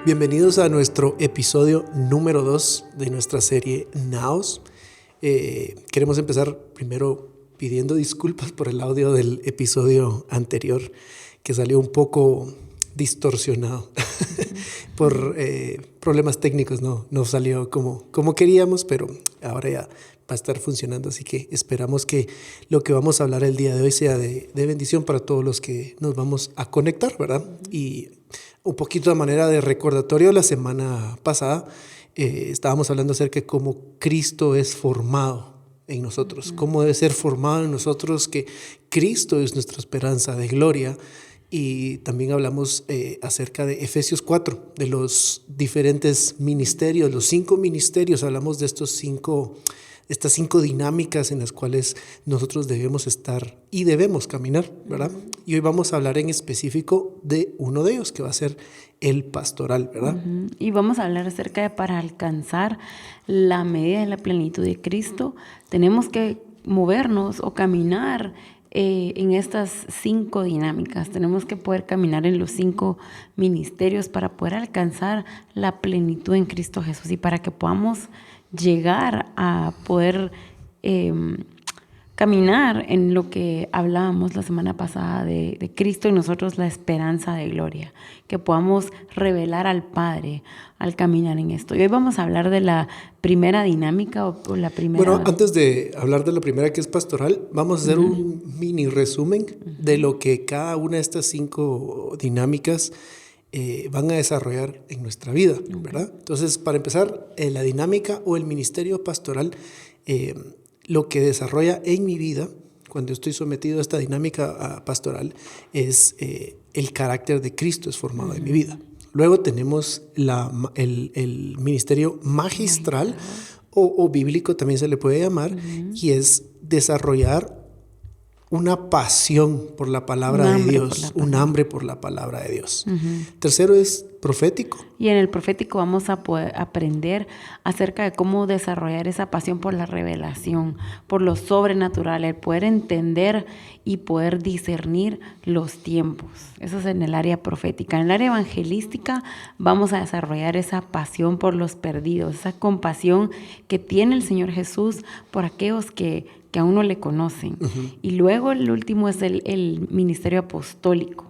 Bienvenidos a nuestro episodio número 2 de nuestra serie Naos. Queremos empezar primero pidiendo disculpas por el audio del episodio anterior, que salió un poco distorsionado por problemas técnicos. No salió como queríamos, pero ahora ya va a estar funcionando. Así que esperamos que lo que vamos a hablar el día de hoy sea de bendición para todos los que nos vamos a conectar, ¿verdad? Y un poquito de manera de recordatorio, la semana pasada estábamos hablando acerca de cómo Cristo es formado en nosotros, cómo debe ser formado en nosotros, que Cristo es nuestra esperanza de gloria. Y también hablamos acerca de Efesios 4, de los diferentes ministerios, los 5 ministerios. Hablamos de estas 5 dinámicas en las cuales nosotros debemos estar y debemos caminar, ¿verdad? Y hoy vamos a hablar en específico de uno de ellos, que va a ser el pastoral, ¿verdad? Y vamos a hablar acerca de para alcanzar la medida de la plenitud de Cristo, tenemos que movernos o caminar en estas 5 dinámicas. Tenemos que poder caminar en los 5 ministerios para poder alcanzar la plenitud en Cristo Jesús y para que podamos llegar a poder caminar en lo que hablábamos la semana pasada de Cristo y nosotros la esperanza de gloria, que podamos revelar al Padre al caminar en esto. Y hoy vamos a hablar de la primera dinámica o la primera... Bueno, antes de hablar de la primera, que es pastoral, vamos a hacer un mini resumen de lo que cada una de estas 5 dinámicas van a desarrollar en nuestra vida, ¿verdad? Entonces, para empezar, la dinámica o el ministerio pastoral, lo que desarrolla en mi vida, cuando estoy sometido a esta dinámica pastoral, es el carácter de Cristo es formado en mi vida. Luego tenemos el ministerio magistral o bíblico, también se le puede llamar, y es desarrollar una pasión por la palabra de Dios, un hambre por la palabra de Dios. Tercero es profético. Y en el profético vamos a poder aprender acerca de cómo desarrollar esa pasión por la revelación, por lo sobrenatural, el poder entender y poder discernir los tiempos. Eso es en el área profética. En el área evangelística vamos a desarrollar esa pasión por los perdidos, esa compasión que tiene el Señor Jesús por aquellos que aún no le conocen. Y luego el último es el ministerio apostólico.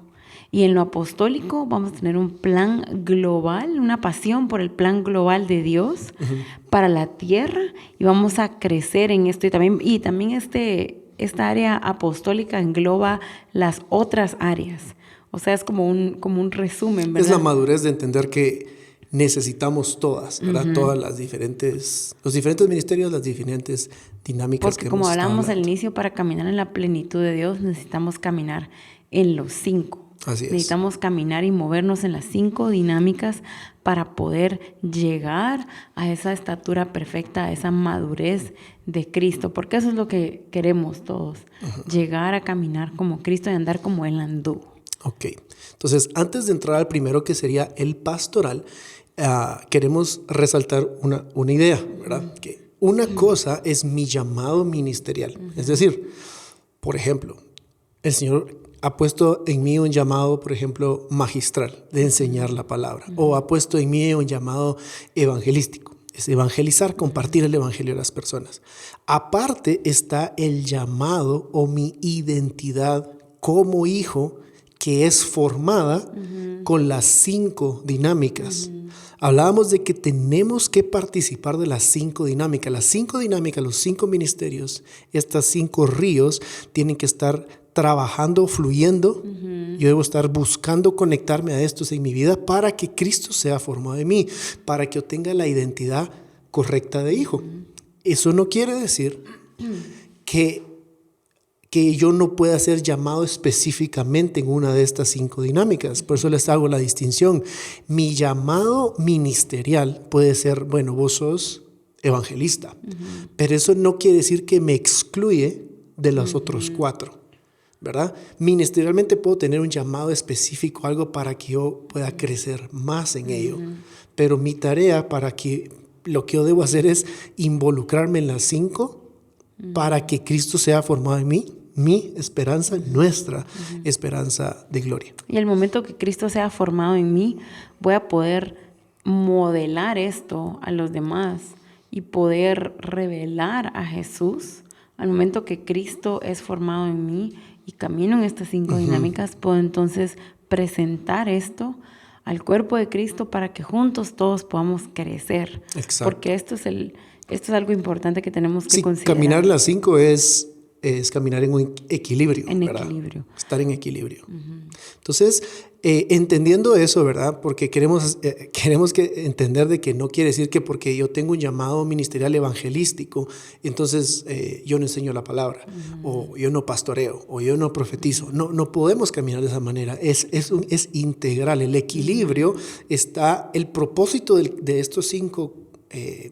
Y en lo apostólico vamos a tener un plan global, una pasión por el plan global de Dios para la tierra, y vamos a crecer en esto. Y también esta área apostólica engloba las otras áreas. O sea, es como un resumen, ¿verdad? Es la madurez de entender que necesitamos todas, ¿verdad? Todas los diferentes ministerios, las diferentes dinámicas. Porque como hablamos al inicio, para caminar en la plenitud de Dios necesitamos caminar en los 5. Así es. Necesitamos caminar y movernos en las 5 dinámicas para poder llegar a esa estatura perfecta, a esa madurez de Cristo, porque eso es lo que queremos todos, llegar a caminar como Cristo y andar como Él anduvo. Ok, entonces antes de entrar al primero, que sería el pastoral, queremos resaltar una idea, ¿verdad? Que una cosa es mi llamado ministerial, es decir, por ejemplo, el Señor ha puesto en mí un llamado, por ejemplo, magistral, de enseñar la palabra, o ha puesto en mí un llamado evangelístico, es evangelizar, compartir el evangelio a las personas. Aparte está el llamado o mi identidad como hijo, que es formada con las 5 dinámicas. Hablábamos de que tenemos que participar de las 5 dinámicas. Las 5 dinámicas, los 5 ministerios, estas 5 ríos tienen que estar trabajando, fluyendo. Yo debo estar buscando conectarme a estos en mi vida para que Cristo sea formado en mí, para que yo tenga la identidad correcta de hijo. Eso no quiere decir que yo no pueda ser llamado específicamente en una de estas 5 dinámicas. Por eso les hago la distinción. Mi llamado ministerial puede ser, bueno, vos sos evangelista, pero eso no quiere decir que me excluye de los otros 4, ¿verdad? Ministerialmente puedo tener un llamado específico, algo para que yo pueda crecer más en ello, pero mi tarea lo que yo debo hacer es involucrarme en las 5 para que Cristo sea formado en mí, mi esperanza, nuestra esperanza de gloria. Y el momento que Cristo sea formado en mí, voy a poder modelar esto a los demás y poder revelar a Jesús, al momento que Cristo es formado en mí y camino en estas 5 dinámicas, puedo entonces presentar esto al cuerpo de Cristo para que juntos todos podamos crecer. Exacto. Porque esto es algo importante que tenemos que Sí, considerar. caminar las 5 es caminar en un equilibrio. En ¿verdad? equilibrio. Estar en equilibrio. Entonces, entendiendo eso, ¿verdad? Porque queremos que entender de que no quiere decir que porque yo tengo un llamado ministerial evangelístico, entonces yo no enseño la palabra, o yo no pastoreo, o yo no profetizo. No podemos caminar de esa manera. Es integral. El equilibrio está, el propósito de estos 5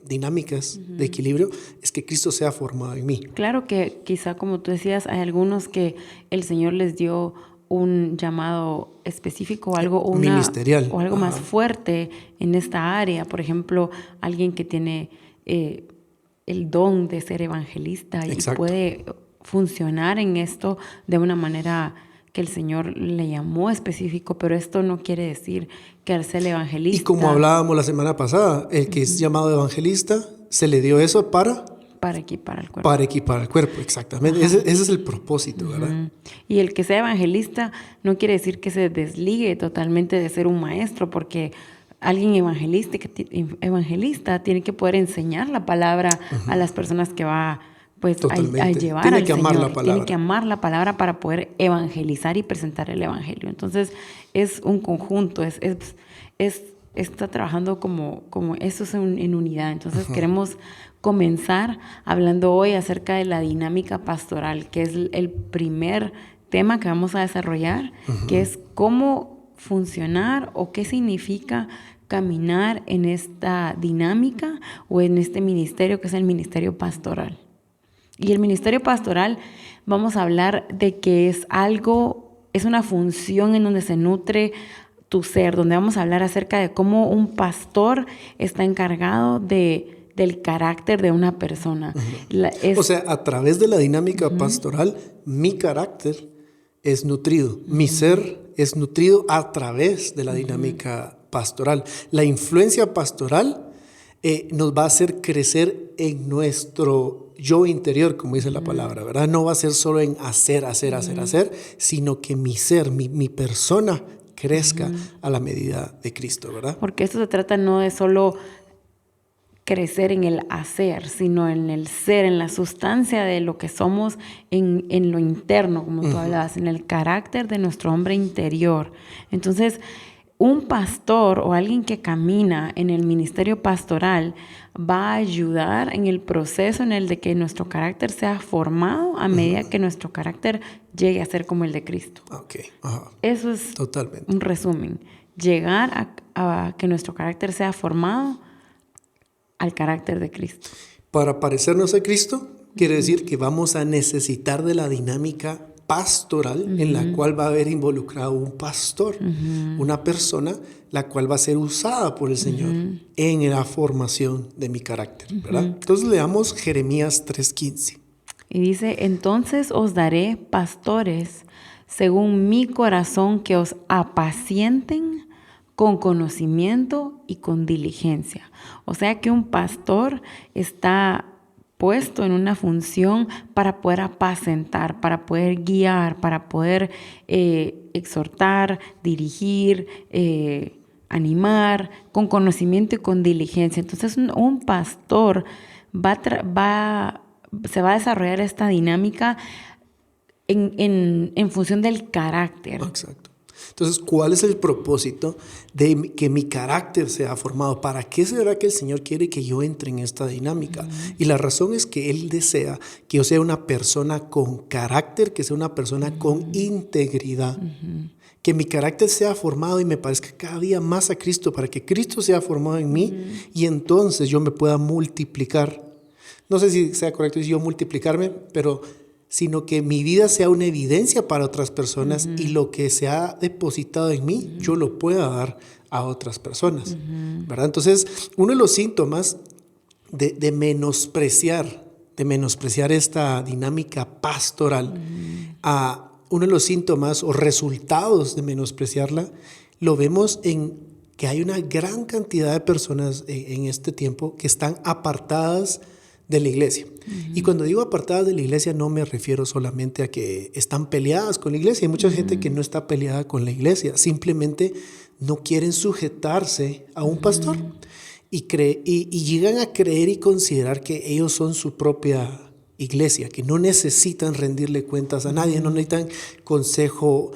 dinámicas de equilibrio es que Cristo sea formado en mí. Claro que quizá, como tú decías, hay algunos que el Señor les dio un llamado específico o algo ministerial o algo más fuerte en esta área. Por ejemplo, alguien que tiene el don de ser evangelista. Exacto. Y puede funcionar en esto de una manera que el Señor le llamó específico, pero esto no quiere decir que al ser evangelista... Y como hablábamos la semana pasada, el que es llamado evangelista, se le dio eso para equipar al cuerpo. Para equipar al cuerpo, exactamente. Ese es el propósito, ¿verdad? Y el que sea evangelista no quiere decir que se desligue totalmente de ser un maestro, porque alguien evangelista tiene que poder enseñar la palabra a las personas que va a llevar tiene al que Señor. Amar la palabra. Tiene que amar la palabra para poder evangelizar y presentar el evangelio. Entonces es un conjunto, está trabajando como eso es en unidad. Entonces queremos comenzar hablando hoy acerca de la dinámica pastoral, que es el primer tema que vamos a desarrollar, que es cómo funcionar o qué significa caminar en esta dinámica o en este ministerio que es el ministerio pastoral. Y el ministerio pastoral, vamos a hablar de que es una función en donde se nutre tu ser, donde vamos a hablar acerca de cómo un pastor está encargado del carácter de una persona. O sea, a través de la dinámica pastoral, mi carácter es nutrido, mi ser es nutrido a través de la dinámica pastoral. La influencia pastoral nos va a hacer crecer en nuestro yo interior, como dice la palabra, ¿verdad? No va a ser solo en hacer, sino que mi ser, mi persona crezca a la medida de Cristo, ¿verdad? Porque esto se trata no de solo crecer en el hacer, sino en el ser, en la sustancia de lo que somos en lo interno, como tú hablabas, en el carácter de nuestro hombre interior. Entonces, un pastor o alguien que camina en el ministerio pastoral va a ayudar en el proceso en el de que nuestro carácter sea formado a medida que nuestro carácter llegue a ser como el de Cristo. Okay. Eso es totalmente un resumen. Llegar a que nuestro carácter sea formado al carácter de Cristo. Para parecernos a Cristo, quiere decir que vamos a necesitar de la dinámica pastoral en la cual va a haber involucrado un pastor, una persona la cual va a ser usada por el Señor en la formación de mi carácter, ¿verdad? Entonces leamos Jeremías 3:15. Y dice, entonces os daré pastores según mi corazón que os apacienten con conocimiento y con diligencia. O sea que un pastor está puesto en una función para poder apacentar, para poder guiar, para poder exhortar, dirigir, animar, con conocimiento y con diligencia. Entonces un pastor se va a desarrollar esta dinámica en función del carácter. Exacto. Entonces, ¿cuál es el propósito de que mi carácter sea formado? ¿Para qué será que el Señor quiere que yo entre en esta dinámica? Y la razón es que Él desea que yo sea una persona con carácter, que sea una persona con integridad. Que mi carácter sea formado y me parezca cada día más a Cristo, para que Cristo sea formado en mí y entonces yo me pueda multiplicar. No sé si sea correcto decir yo multiplicarme, pero sino que mi vida sea una evidencia para otras personas y lo que se ha depositado en mí, yo lo pueda dar a otras personas, ¿verdad? Entonces, uno de los síntomas de menospreciar esta dinámica pastoral, uno de los síntomas o resultados de menospreciarla, lo vemos en que hay una gran cantidad de personas en este tiempo que están apartadas de la iglesia. Y cuando digo apartadas de la iglesia no me refiero solamente a que están peleadas con la iglesia. Hay mucha gente que no está peleada con la iglesia, simplemente no quieren sujetarse a un pastor y llegan a creer y considerar que ellos son su propia iglesia, que no necesitan rendirle cuentas a nadie, no necesitan consejo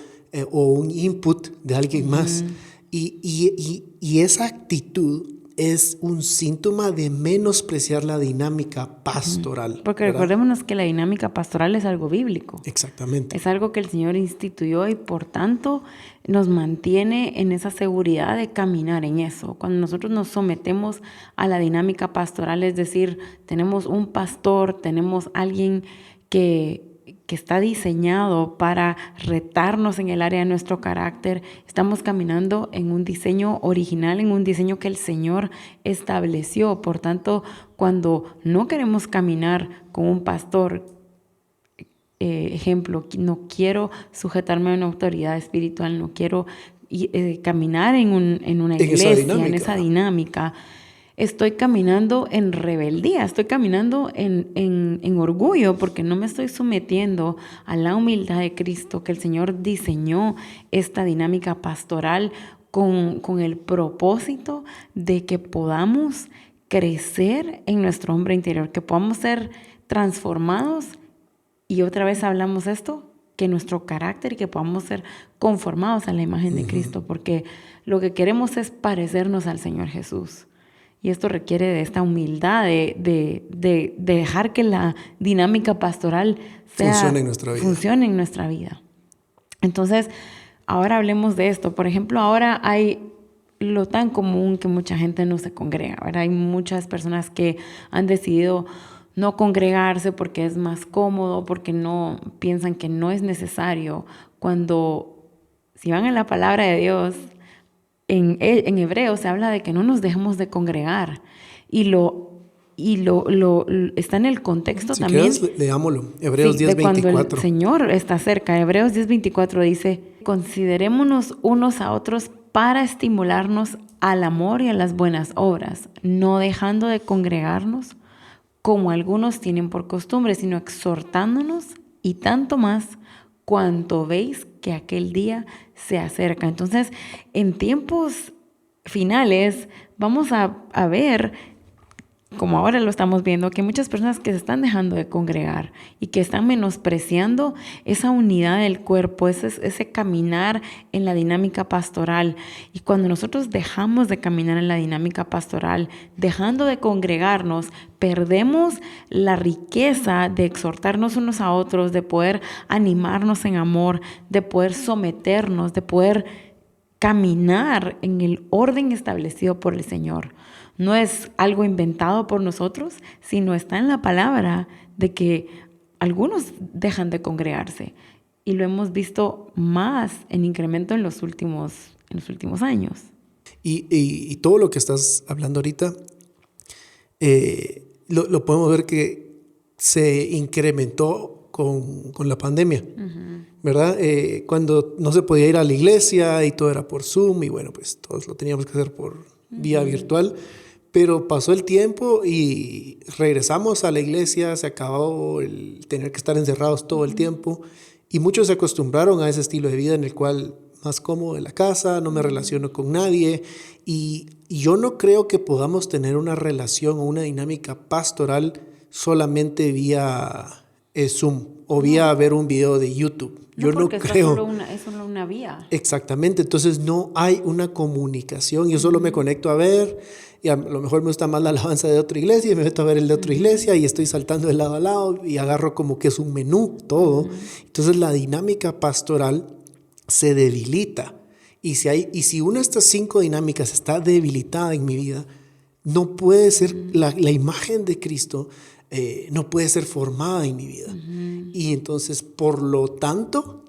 o un input de alguien más. Y esa actitud es un síntoma de menospreciar la dinámica pastoral. Porque ¿verdad? recordémonos que la dinámica pastoral es algo bíblico. Exactamente. Es algo que el Señor instituyó y por tanto nos mantiene en esa seguridad de caminar en eso. Cuando nosotros nos sometemos a la dinámica pastoral, es decir, tenemos un pastor, tenemos alguien que está diseñado para retarnos en el área de nuestro carácter. Estamos caminando en un diseño original, en un diseño que el Señor estableció. Por tanto, cuando no queremos caminar con un pastor, ejemplo, no quiero sujetarme a una autoridad espiritual, no quiero caminar en una iglesia, en esa dinámica, estoy caminando en rebeldía, estoy caminando en orgullo porque no me estoy sometiendo a la humildad de Cristo, que el Señor diseñó esta dinámica pastoral con el propósito de que podamos crecer en nuestro hombre interior, que podamos ser transformados. Y otra vez hablamos esto, que nuestro carácter y que podamos ser conformados a la imagen de Cristo, porque lo que queremos es parecernos al Señor Jesús. Y esto requiere de esta humildad, de dejar que la dinámica pastoral funcione en nuestra vida. Entonces, ahora hablemos de esto. Por ejemplo, ahora hay lo tan común que mucha gente no se congrega, ¿verdad? Hay muchas personas que han decidido no congregarse porque es más cómodo, porque no piensan que no es necesario. Cuando, si van a la palabra de Dios, en Hebreos se habla de que no nos dejemos de congregar. Y está en el contexto si también. Quieres, leámoslo. Hebreos 10:24. Cuando el Señor está cerca. Hebreos 10:24 dice: considerémonos unos a otros para estimularnos al amor y a las buenas obras, no dejando de congregarnos como algunos tienen por costumbre, sino exhortándonos, y tanto más cuanto veis que aquel día se acerca. Entonces, en tiempos finales vamos a ver, como ahora lo estamos viendo, que hay muchas personas que se están dejando de congregar y que están menospreciando esa unidad del cuerpo, ese caminar en la dinámica pastoral. Y cuando nosotros dejamos de caminar en la dinámica pastoral, dejando de congregarnos, perdemos la riqueza de exhortarnos unos a otros, de poder animarnos en amor, de poder someternos, de poder caminar en el orden establecido por el Señor. No es algo inventado por nosotros, sino está en la palabra de que algunos dejan de congregarse. Y lo hemos visto más en incremento en los últimos años. Y todo lo que estás hablando ahorita, lo podemos ver que se incrementó con la pandemia, ¿verdad? Cuando no se podía ir a la iglesia y todo era por Zoom y bueno, pues todos lo teníamos que hacer por vía virtual. Pero pasó el tiempo y regresamos a la iglesia, se acabó el tener que estar encerrados todo el tiempo y muchos se acostumbraron a ese estilo de vida en el cual más cómodo en la casa, no me relaciono con nadie y yo no creo que podamos tener una relación o una dinámica pastoral solamente vía Zoom o vía ver un video de YouTube. Yo no creo. Es solo una vía. Exactamente, entonces no hay una comunicación. Yo solo me conecto a ver y a lo mejor me gusta más la alabanza de otra iglesia y me meto a ver el de otra iglesia y estoy saltando de lado a lado y agarro como que es un menú todo. Entonces la dinámica pastoral se debilita y si una de estas 5 dinámicas está debilitada en mi vida, no puede ser la imagen de Cristo. No puede ser formada en mi vida. Y entonces, por lo tanto,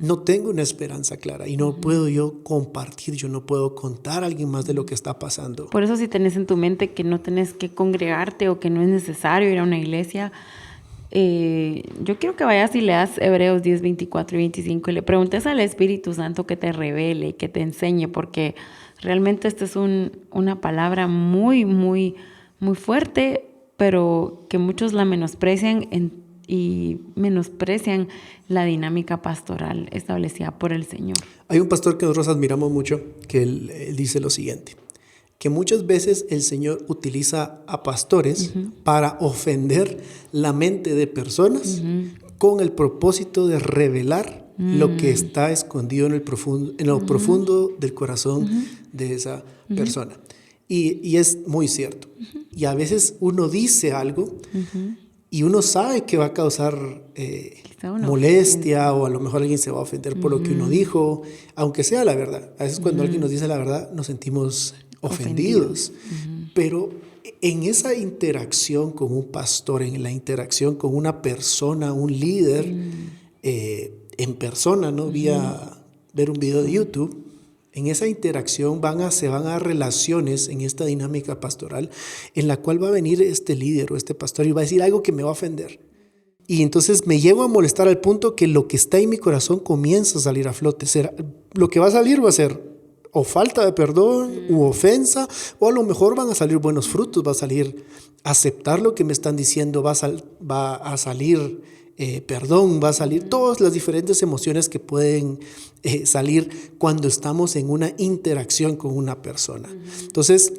no tengo una esperanza clara y no puedo yo compartir, yo no puedo contar a alguien más de lo que está pasando. Por eso si tenés en tu mente que no tenés que congregarte o que no es necesario ir a una iglesia, yo quiero que vayas y leas Hebreos 10, 24 y 25 y le preguntes al Espíritu Santo que te revele, que te enseñe, porque Realmente esta es una palabra muy, muy, muy fuerte, pero que muchos la menosprecian y menosprecian la dinámica pastoral establecida por el Señor. Hay un pastor que nosotros admiramos mucho, que él dice lo siguiente, que muchas veces el Señor utiliza a pastores para ofender la mente de personas con el propósito de revelar lo que está escondido en lo profundo del corazón de esa persona. Y es muy cierto. Y a veces uno dice algo y uno sabe que va a causar molestia o a lo mejor alguien se va a ofender por lo que uno dijo, aunque sea la verdad. A veces cuando alguien nos dice la verdad nos sentimos ofendidos. Pero en esa interacción con un pastor, en la interacción con una persona, un líder, en persona, ¿no? Vía ver un video de YouTube, en esa interacción se van a dar relaciones en esta dinámica pastoral en la cual va a venir este líder o este pastor y va a decir algo que me va a ofender. Y entonces me llego a molestar al punto que lo que está en mi corazón comienza a salir a flote. Lo que va a salir va a ser o falta de perdón u ofensa, o a lo mejor van a salir buenos frutos, va a salir aceptar lo que me están diciendo, va a salir perdón, va a salir todas las diferentes emociones que pueden salir cuando estamos en una interacción con una persona. Entonces,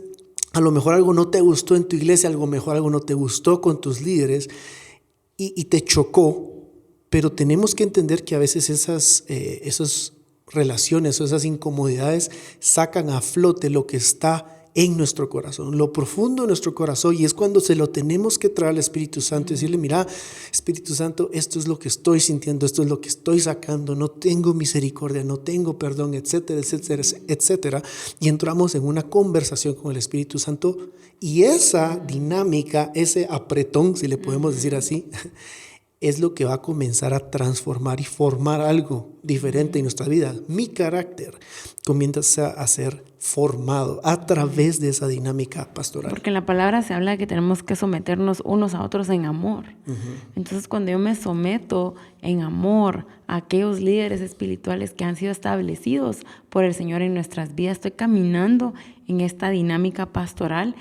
a lo mejor algo no te gustó en tu iglesia, algo no te gustó con tus líderes y te chocó, pero tenemos que entender que a veces esas relaciones o esas incomodidades sacan a flote lo que está en nuestro corazón, lo profundo de nuestro corazón, y es cuando se lo tenemos que traer al Espíritu Santo y decirle, mira, Espíritu Santo, esto es lo que estoy sintiendo, esto es lo que estoy sacando, no tengo misericordia, no tengo perdón, etcétera, etcétera, etcétera, y entramos en una conversación con el Espíritu Santo, y esa dinámica, ese apretón, si le podemos decir así, es lo que va a comenzar a transformar y formar algo diferente en nuestra vida. Mi carácter comienza a ser formado a través de esa dinámica pastoral. Porque en la palabra se habla de que tenemos que someternos unos a otros en amor. Entonces, cuando yo me someto en amor a aquellos líderes espirituales que han sido establecidos por el Señor en nuestras vidas, estoy caminando en esta dinámica pastoral.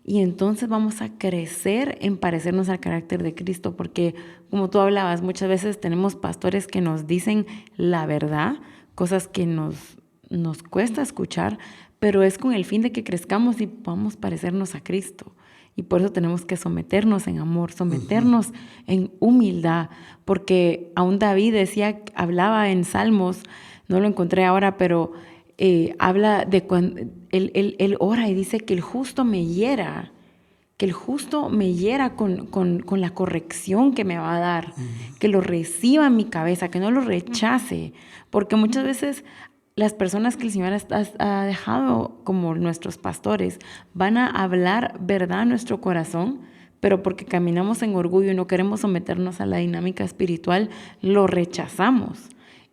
Y entonces vamos a crecer en parecernos al carácter de Cristo, porque como tú hablabas, muchas veces tenemos pastores que nos dicen la verdad, cosas que nos cuesta escuchar, pero es con el fin de que crezcamos y podamos parecernos a Cristo. Y por eso tenemos que someternos en amor, someternos en humildad, porque aún David hablaba en Salmos, no lo encontré ahora, pero habla de cuando él ora y dice que el justo me hiera, con la corrección que me va a dar, que lo reciba en mi cabeza, que no lo rechace, porque muchas veces las personas que el Señor ha dejado como nuestros pastores van a hablar verdad a nuestro corazón, pero porque caminamos en orgullo y no queremos someternos a la dinámica espiritual, lo rechazamos.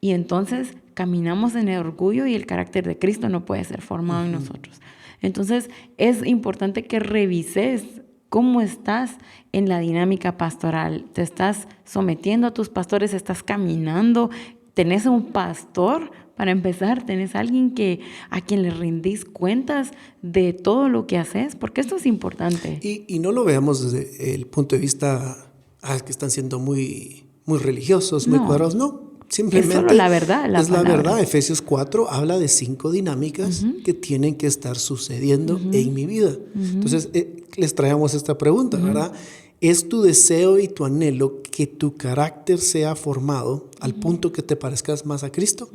Y entonces caminamos en el orgullo y el carácter de Cristo no puede ser formado en nosotros. Entonces es importante que revises cómo estás en la dinámica pastoral. ¿Te estás sometiendo a tus pastores? ¿Estás caminando? ¿Tenés un pastor? Para empezar, ¿tenés alguien a quien le rendís cuentas de todo lo que haces? Porque esto es importante. Y no lo veamos desde el punto de vista que están siendo muy, muy religiosos, muy cuadrados. No. Simplemente es solo la verdad. La verdad. Efesios 4 habla de 5 dinámicas que tienen que estar sucediendo en mi vida. Entonces, les traemos esta pregunta, ¿verdad? ¿Es tu deseo y tu anhelo que tu carácter sea formado al punto que te parezcas más a Cristo?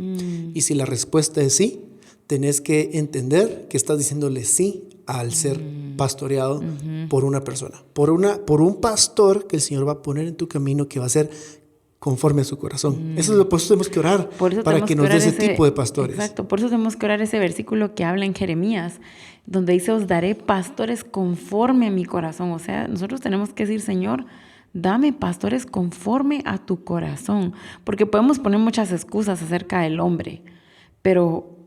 Y si la respuesta es sí, tenés que entender que estás diciéndole sí al ser pastoreado por una persona, por un pastor que el Señor va a poner en tu camino, que va a ser conforme a su corazón. Eso es lo que tenemos que orar para que nos dé ese tipo de pastores. Exacto, por eso tenemos que orar ese versículo que habla en Jeremías, donde dice, os daré pastores conforme a mi corazón. O sea, nosotros tenemos que decir, Señor, dame pastores conforme a tu corazón. Porque podemos poner muchas excusas acerca del hombre, pero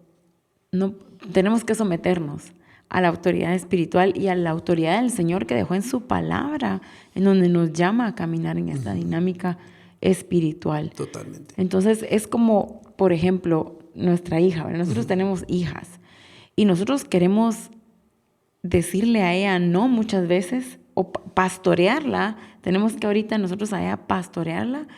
no tenemos que someternos a la autoridad espiritual y a la autoridad del Señor que dejó en su palabra, en donde nos llama a caminar en esta dinámica espiritual. Totalmente. Entonces es como, por ejemplo, nuestra hija, ¿verdad? Nosotros tenemos hijas Y nosotros queremos decirle a ella no muchas veces o pastorearla. Tenemos que ahorita nosotros a ella pastorearla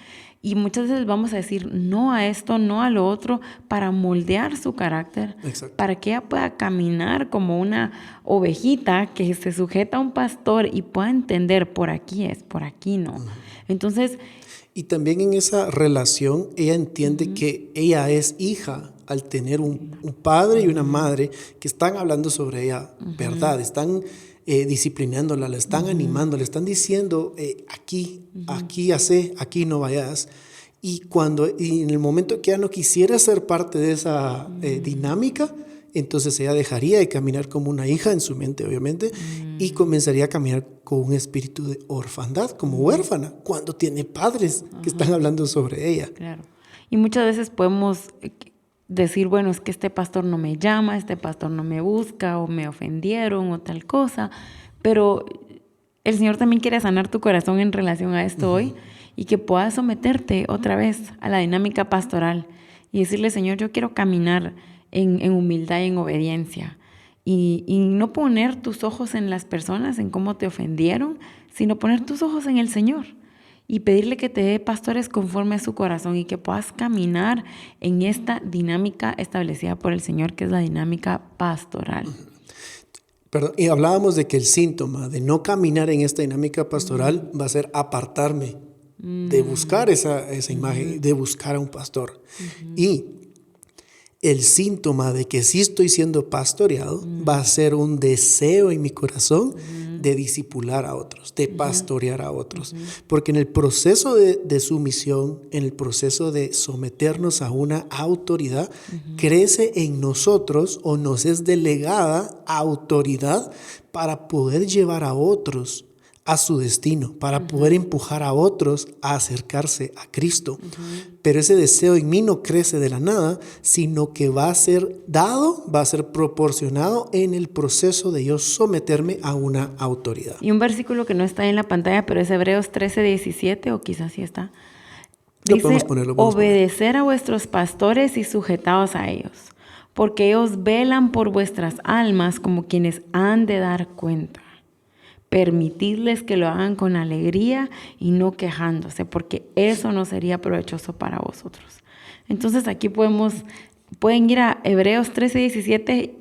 y muchas veces vamos a decir no a esto, no a lo otro para moldear su carácter. Exacto. Para que ella pueda caminar como una ovejita que se sujeta a un pastor y pueda entender por aquí es, por aquí no. Entonces, y también en esa relación ella entiende que ella es hija al tener un padre y una madre que están hablando sobre ella, ¿verdad? Están disciplinándola, la están animando, le están diciendo aquí hace, aquí no vayas. Y en el momento que ella no quisiera ser parte de esa dinámica, entonces ella dejaría de caminar como una hija en su mente, obviamente, y comenzaría a caminar con un espíritu de orfandad, como huérfana, cuando tiene padres que están hablando sobre ella. Claro. Y muchas veces podemos decir, bueno, es que este pastor no me llama, este pastor no me busca, o me ofendieron, o tal cosa, pero el Señor también quiere sanar tu corazón en relación a esto hoy, y que puedas someterte otra vez a la dinámica pastoral y decirle, Señor, yo quiero caminar en humildad y en obediencia. Y no poner tus ojos en las personas, en cómo te ofendieron, sino poner tus ojos en el Señor y pedirle que te dé pastores conforme a su corazón y que puedas caminar en esta dinámica establecida por el Señor, que es la dinámica pastoral. Perdón, y hablábamos de que el síntoma de no caminar en esta dinámica pastoral va a ser apartarme de buscar esa imagen, de buscar a un pastor. Y el síntoma de que sí estoy siendo pastoreado va a ser un deseo en mi corazón de discipular a otros, de pastorear a otros. Porque en el proceso de sumisión, en el proceso de someternos a una autoridad, crece en nosotros o nos es delegada autoridad para poder llevar a otros a su destino, para poder empujar a otros a acercarse a Cristo. Pero ese deseo en mí no crece de la nada, sino que va a ser dado, va a ser proporcionado en el proceso de yo someterme a una autoridad. Y un versículo que no está en la pantalla, pero es Hebreos 13:17, o quizás sí está. Lo podemos Dice, poner. obedecer a vuestros pastores y sujetaos a ellos, porque ellos velan por vuestras almas como quienes han de dar cuenta. Permitidles que lo hagan con alegría y no quejándose, porque eso no sería provechoso para vosotros. Entonces aquí pueden ir a Hebreos 13:17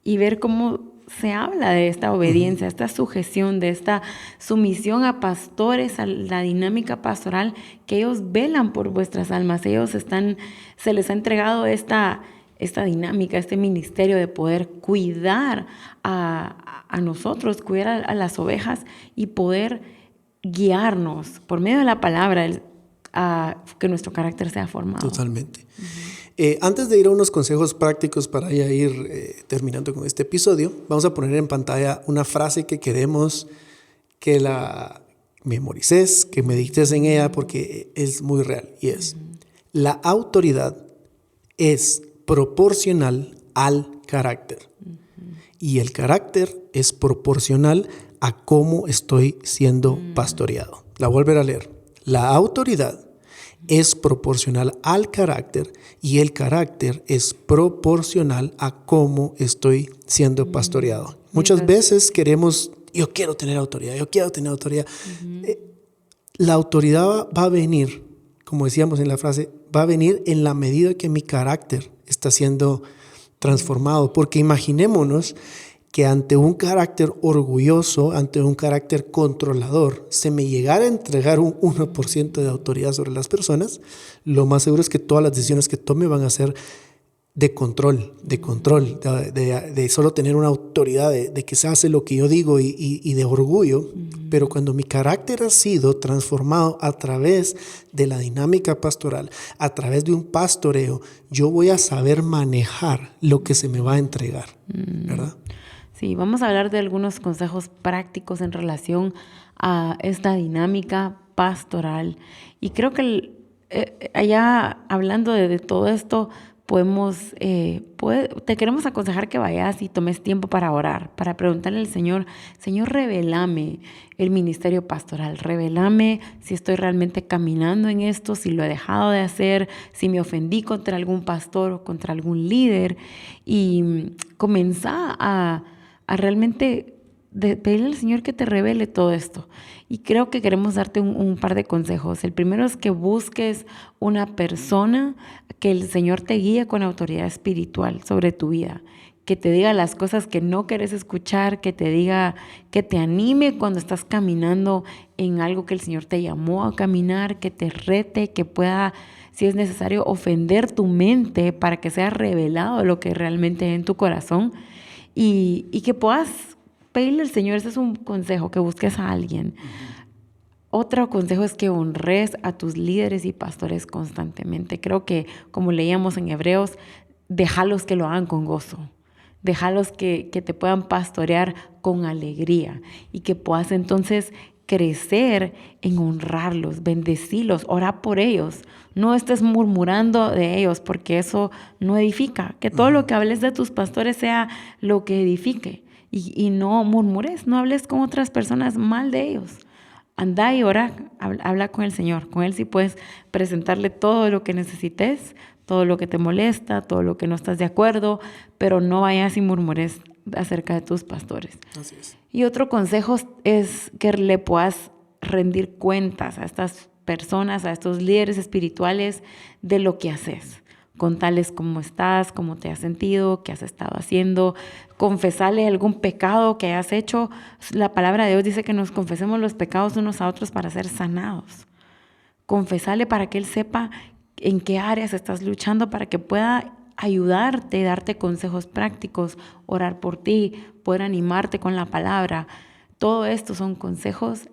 y ver cómo se habla de esta obediencia, esta sujeción, de esta sumisión a pastores, a la dinámica pastoral, que ellos velan por vuestras almas. Se les ha entregado esta dinámica, este ministerio de poder cuidar a nosotros, cuidar a las ovejas y poder guiarnos por medio de la palabra a que nuestro carácter sea formado. Totalmente. Antes de ir a unos consejos prácticos para ya ir terminando con este episodio, vamos a poner en pantalla una frase que queremos que la memorices, que medites en ella porque es muy real y es: la autoridad es proporcional al carácter y el carácter es proporcional a cómo estoy siendo pastoreado. La volveré a leer. La autoridad es proporcional al carácter y el carácter es proporcional a cómo estoy siendo pastoreado. Muchas veces yo quiero tener autoridad. La autoridad va a venir, como decíamos en la frase, va a venir en la medida que mi carácter está siendo transformado. Porque imaginémonos que ante un carácter orgulloso, ante un carácter controlador, se me llegara a entregar un 1% de autoridad sobre las personas, lo más seguro es que todas las decisiones que tome van a ser de control, de solo tener una autoridad, de que se hace lo que yo digo y de orgullo. Pero cuando mi carácter ha sido transformado a través de la dinámica pastoral, a través de un pastoreo, yo voy a saber manejar lo que se me va a entregar, ¿verdad? Sí, vamos a hablar de algunos consejos prácticos en relación a esta dinámica pastoral. Y creo que allá hablando de todo esto, te queremos aconsejar que vayas y tomes tiempo para orar, para preguntarle al Señor, Señor, revélame el ministerio pastoral, revélame si estoy realmente caminando en esto, si lo he dejado de hacer, si me ofendí contra algún pastor o contra algún líder, y comenzá a realmente pedirle al Señor que te revele todo esto. Y creo que queremos darte un par de consejos. El primero es que busques una persona que el Señor te guíe con autoridad espiritual sobre tu vida, que te diga las cosas que no quieres escuchar, que te diga, que te anime cuando estás caminando en algo que el Señor te llamó a caminar, que te rete, que pueda, si es necesario, ofender tu mente para que sea revelado lo que realmente hay en tu corazón, y que puedas pedirle al Señor. Ese es un consejo, que busques a alguien. Otro consejo es que honres a tus líderes y pastores constantemente. Creo que, como leíamos en Hebreos, déjalos que lo hagan con gozo. Déjalos que te puedan pastorear con alegría y que puedas entonces crecer en honrarlos, bendecirlos, orar por ellos. No estés murmurando de ellos, porque eso no edifica. Que todo lo que hables de tus pastores sea lo que edifique. Y no murmures, no hables con otras personas mal de ellos. Anda y ora, habla con el Señor. Con Él sí puedes presentarle todo lo que necesites, todo lo que te molesta, todo lo que no estás de acuerdo, pero no vayas y murmures acerca de tus pastores. Así es. Y otro consejo es que le puedas rendir cuentas a estas personas, a estos líderes espirituales, de lo que haces. Contales cómo estás, cómo te has sentido, qué has estado haciendo, confesarle algún pecado que hayas hecho. La palabra de Dios dice que nos confesemos los pecados unos a otros para ser sanados. Confesarle para que Él sepa en qué áreas estás luchando, para que pueda ayudarte, darte consejos prácticos, orar por ti, poder animarte con la palabra. Todo esto son consejos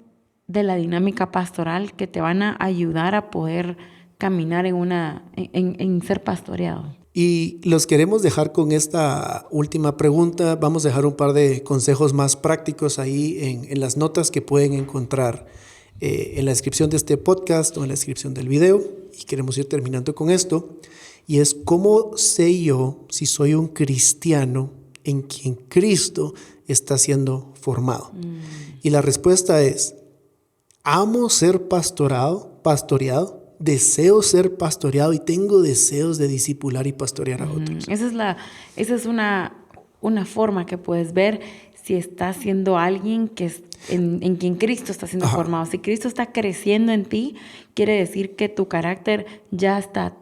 de la dinámica pastoral que te van a ayudar a poder caminar en ser pastoreado. Y los queremos dejar con esta última pregunta. Vamos a dejar un par de consejos más prácticos ahí en las notas que pueden encontrar en la descripción de este podcast o en la descripción del video. Y queremos ir terminando con esto. Y es: ¿cómo sé yo si soy un cristiano en quien Cristo está siendo formado? Y la respuesta es: amo ser pastoreado, deseo ser pastoreado y tengo deseos de discipular y pastorear a otros. Esa es una forma que puedes ver si estás siendo alguien que es en quien Cristo está siendo formado. Si Cristo está creciendo en ti, quiere decir que tu carácter ya está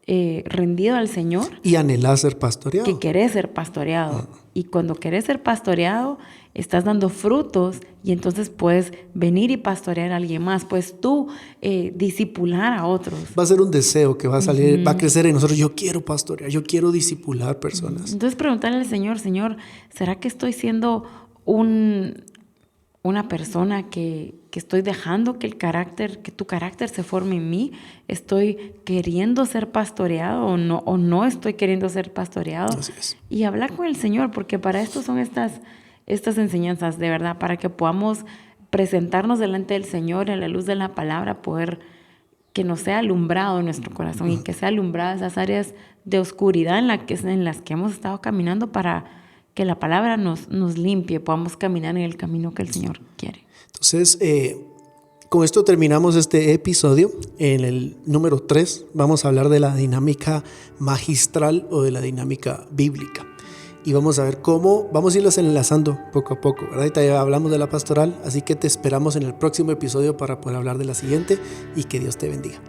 rendido al Señor. Y anhelas ser pastoreado. Que querés ser pastoreado. Y cuando querés ser pastoreado, estás dando frutos, y entonces puedes venir y pastorear a alguien más. Pues tú discipular a otros. Va a ser un deseo que va a salir, va a crecer en nosotros. Yo quiero pastorear, yo quiero discipular personas. Entonces preguntarle al Señor: Señor, ¿será que estoy siendo una persona que estoy dejando que tu carácter se forme en mí? ¿Estoy queriendo ser pastoreado o no estoy queriendo ser pastoreado? Así es. Y hablar con el Señor, porque para esto son estas enseñanzas, de verdad, para que podamos presentarnos delante del Señor en la luz de la palabra, poder que nos sea alumbrado nuestro corazón y que sea alumbrada esas áreas de oscuridad en las que hemos estado caminando, para que la palabra nos limpie, podamos caminar en el camino que el Señor quiere. Entonces, con esto terminamos este episodio. En el número 3 vamos a hablar de la dinámica magistral o de la dinámica bíblica. Y vamos a ver cómo vamos a irlas enlazando poco a poco, ¿verdad? Ahorita ya hablamos de la pastoral, así que te esperamos en el próximo episodio para poder hablar de la siguiente, y que Dios te bendiga.